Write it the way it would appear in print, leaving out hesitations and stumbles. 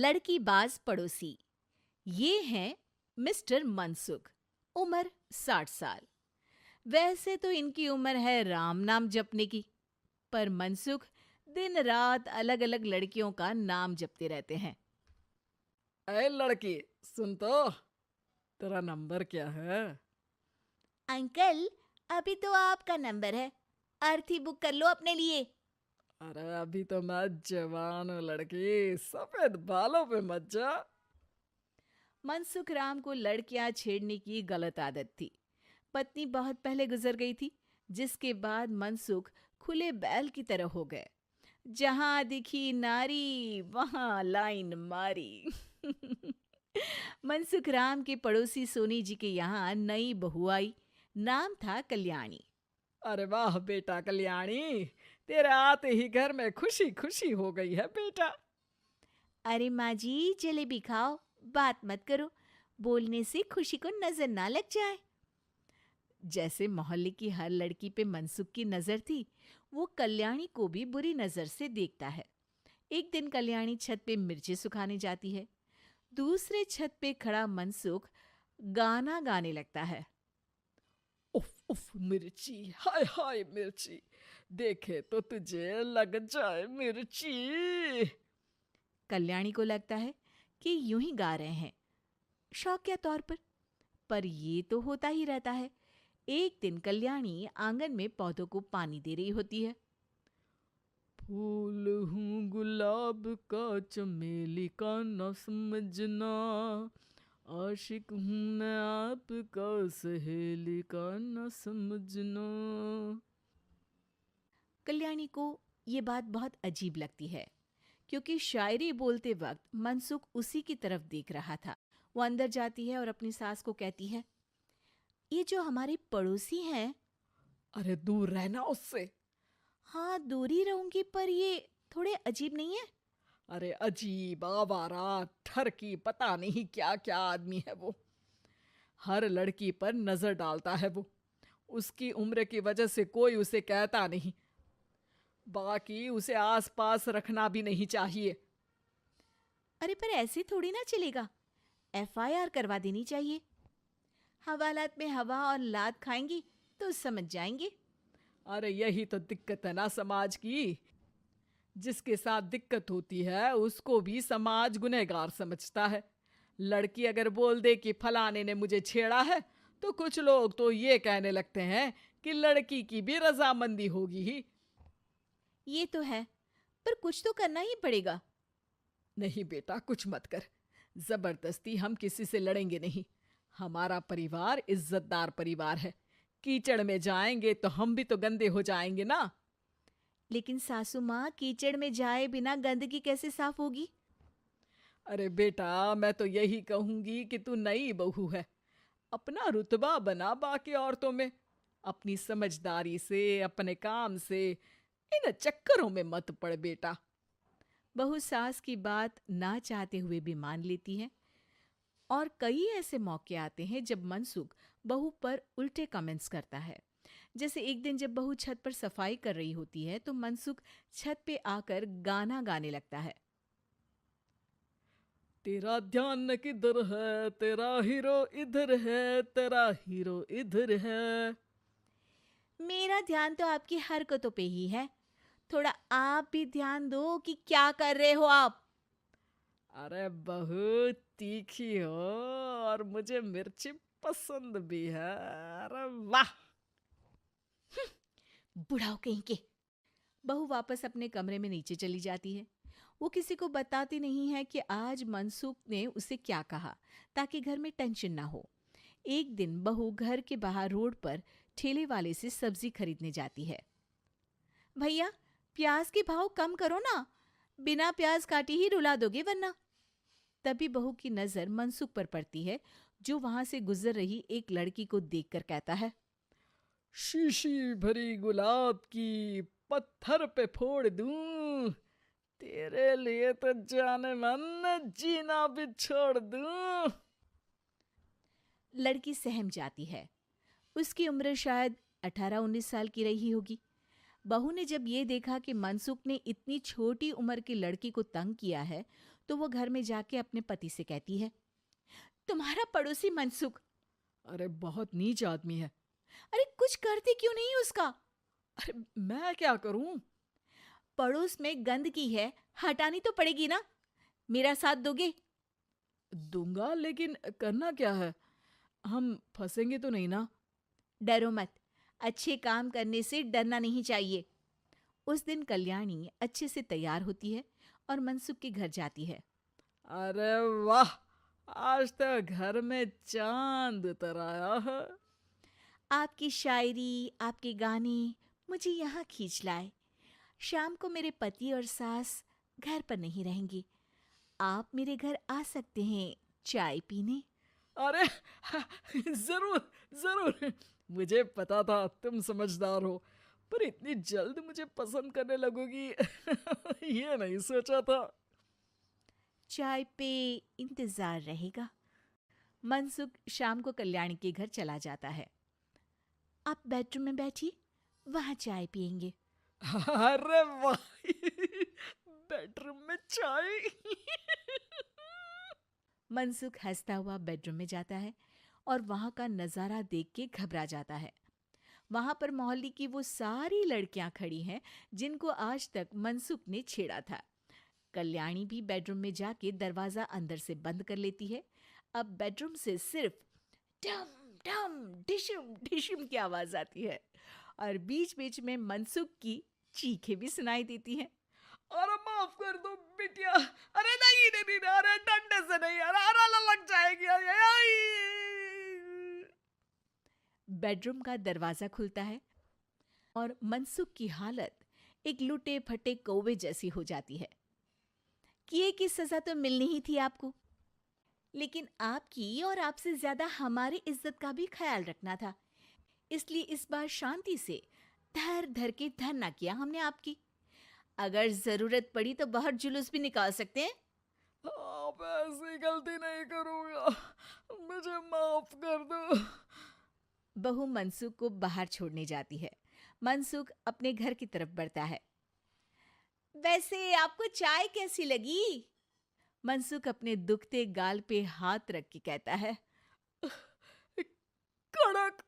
लड़की बाज पड़ोसी। ये हैं मिस्टर मनसुख। उम्र 60 साल। वैसे तो इनकी उम्र है राम नाम जपने की, पर मनसुख दिन रात अलग अलग लड़कियों का नाम जपते रहते हैं। अरे लड़की, सुन तो, तेरा नंबर क्या है? अंकल, अभी तो आपका नंबर है। अर्थी बुक कर लो अपने लिए। अरे अभी तो मैं जवान हूँ लड़की, सफेद बालों पे मत जा। मनसुख राम को लड़कियां छेड़ने की गलत आदत थी। पत्नी बहुत पहले गुजर गई थी, जिसके बाद मनसुख खुले बैल की तरह हो गए। जहां दिखी नारी वहां लाइन मारी। मनसुख राम के पड़ोसी सोनी जी के यहाँ नई बहू आई। नाम था कल्याणी। अरे वाह बेटा कल्याणी, तेरे आते ही घर में खुशी खुशी हो गई है बेटा। अरे माँ जी, जलेबी खाओ, बात मत करो, बोलने से खुशी को नजर ना लग जाए। जैसे मोहल्ले की हर लड़की पे मनसुख की नजर थी, वो कल्याणी को भी बुरी नजर से देखता है। एक दिन कल्याणी छत पे मिर्ची सुखाने जाती है। दूसरे छत पे खड़ा मनसुख गाना गाने लगता है। उफ उफ मिर्ची, हाय हाय मिर्ची, देखे तो तुझे लग जाए मिर्ची। कल्याणी को लगता है कि यूं ही गा रहे हैं, शौकिया तौर पर ये तो होता ही रहता है। एक दिन कल्याणी आंगन में पौधों को पानी दे रही होती है। फूल हूँ गुलाब का, चमेली का न समझना, आशिक हूँ मैं आपका, सहेली का न समझना। कल्याणी को ये बात बहुत अजीब लगती है, क्योंकि शायरी बोलते वक्त मनसुख उसी की तरफ देख रहा था। वो अंदर जाती है और अपनी सास को कहती है, ये जो हमारे पड़ोसी हैं। अरे दूर रहना उससे। हाँ, दूरी रहूंगी, पर ये थोड़े अजीब नहीं है? अरे अजीब, आवारा, ठरकी, पता नहीं क्या क्या आदमी है वो। हर लड़की पर नजर डालता है वो। उसकी उम्र की वजह से कोई उसे कहता नहीं। बाकी उसे आसपास रखना भी नहीं चाहिए। अरे पर ऐसे थोड़ी ना चलेगा, एफआईआर करवा देनी चाहिए। हवालात में हवा और लात खाएंगी तो समझ जाएंगे। अरे यही तो दिक्कत है ना समाज की। जिसके साथ दिक्कत होती है उसको भी समाज गुनहगार समझता है। लड़की अगर बोल दे कि फलाने ने मुझे छेड़ा है, तो कुछ लोग तो ये कहने लगते हैं कि लड़की की भी रजामंदी होगी ही। ये तो है, पर कुछ तो करना ही पड़ेगा। नहीं बेटा, कुछ मत कर। जबरदस्ती हम किसी से लड़ेंगे नहीं। हमारा परिवार इज्जतदार परिवार है। कीचड़ में जाएंगे तो हम भी तो गंदे हो जाएंगे ना। लेकिन सासू माँ, कीचड़ में जाए बिना गंदगी कैसे साफ होगी? अरे बेटा, मैं तो यही कहूंगी कि तू नई बहू है। अपना रुतबा बना बाकी औरतों में। अपनी समझदारी से, अपने काम से इन चक्करों में मत पड़ बेटा। बहू सास की बात ना चाहते हुए भी मान लेती है। और कई ऐसे मौके आते हैं जब मनसुख बहू पर उल्टे कमेंट्स करता है। जैसे एक दिन जब बहू छत पर सफाई कर रही होती है तो मनसुख छत पे आकर गाना गाने लगता है। तेरा ध्यान किधर है, तेरा हीरो इधर है, तेरा हीरो इधर है। मेरा ध्यान तो आपकी हरकतों पे ही है। थोड़ा आप भी ध्यान दो कि क्या कर रहे हो आप। अरे बहुत तीखी हो और मुझे मिर्ची पसंद भी है। अरे वाह। बुढ़ाओ कहीं के। बहू वापस अपने कमरे में नीचे चली जाती है। वो किसी को बताती नहीं है कि आज मनसुख ने उसे क्या कहा, ताकि घर में टेंशन ना हो। एक दिन बहू घर के बाहर रोड पर ठेले वाले से सब्जी खरीदने जाती है। भैया, प्याज के भाव कम करो ना, बिना प्याज काटे ही रुला दोगे वरना। तभी बहू की नजर मनसुख पर पड़ती है, जो वहां से गुजर रही एक लड़की को देखकर कहता है, शीशी भरी गुलाब की, पत्थर पे फोड़ दूं। तेरे लिए तो जाने मन जीना भी छोड़ दूं। लड़की सहम जाती है। उसकी उम्र शायद 18-19 साल की रही होगी। बहू ने जब ये देखा कि मनसुख ने इतनी छोटी उम्र की लड़की को तंग किया है, तो वो घर में जाके अपने पति से कहती है, तुम्हारा पड़ोसी मनसुख, अरे बहुत नीच आदमी है। अरे कुछ करते क्यों नहीं उसका? अरे मैं क्या करूं? पड़ोस में गंदगी है, हटानी तो पड़ेगी ना। मेरा साथ दोगे? दूंगा, लेकिन करना क्या है? हम फंसेंगे तो नहीं ना? डरो मत, अच्छे काम करने से डरना नहीं चाहिए। उस दिन कल्याणी अच्छे से तैयार होती है और मनसुख के घर जाती है। अरे वाह, आज तो घर में चांद उतर आया है। आपकी शायरी, आपके गाने मुझे यहाँ खींच लाए। शाम को मेरे पति और सास घर पर नहीं रहेंगे। आप मेरे घर आ सकते हैं चाय पीने। अरे जरूर जरूर, मुझे पता था तुम समझदार हो, पर इतनी जल्द मुझे पसंद करने लगोगी ये नहीं सोचा था। चाय पे इंतजार रहेगा। मनसुख शाम को कल्याणी के घर चला जाता है। आप बेडरूम में बैठिए, वहां चाय पियेंगे। अरे वाह बेडरूम में चाय मनसुख हंसता हुआ बेडरूम में जाता है और वहां का नजारा देख के घबरा जाता है। वहां पर मोहल्ले की वो सारी लड़कियां खड़ी हैं जिनको आज तक मनसुख ने छेड़ा था। कल्याणी भी बेडरूम में जाके दरवाजा अंदर से बंद कर लेती है। अब बेडरूम से सिर्फ डम डम डिशुम डिशुम की आवाज आती है और बीच बीच में मनसुख की चीखें भी सुनाई देती हैं। अरे माफ कर दो बिटिया, अरे नहीं नहीं नहीं, अरे डंडे से नहीं, अरे अरे लग जाएगी, अरे आई। बेडरूम का दरवाजा खुलता है और मनसुख की हालत एक लुटे फटे कौवे जैसी हो जाती है। किए की सजा तो मिलनी ही थी आपको, लेकिन आपकी और आपसे ज्यादा हमारी इज्जत का भी ख्याल रखना था। इसलिए इस बार शांति से धर धर के धरना किया हमने आपकी। अगर जरूरत पड़ी तो बाहर जुलूस भी निकाल सकते हैं। आप ऐसी गलती नहीं करूंगा, मुझे माफ कर दो। बहू मनसुख को बाहर छोड़ने जाती है। मनसुख अपने घर की तरफ बढ़ता है। वैसे आपको चाय कैसी लगी? मनसुख अपने दुखते गाल पे हाथ रख के कहता है। कड़क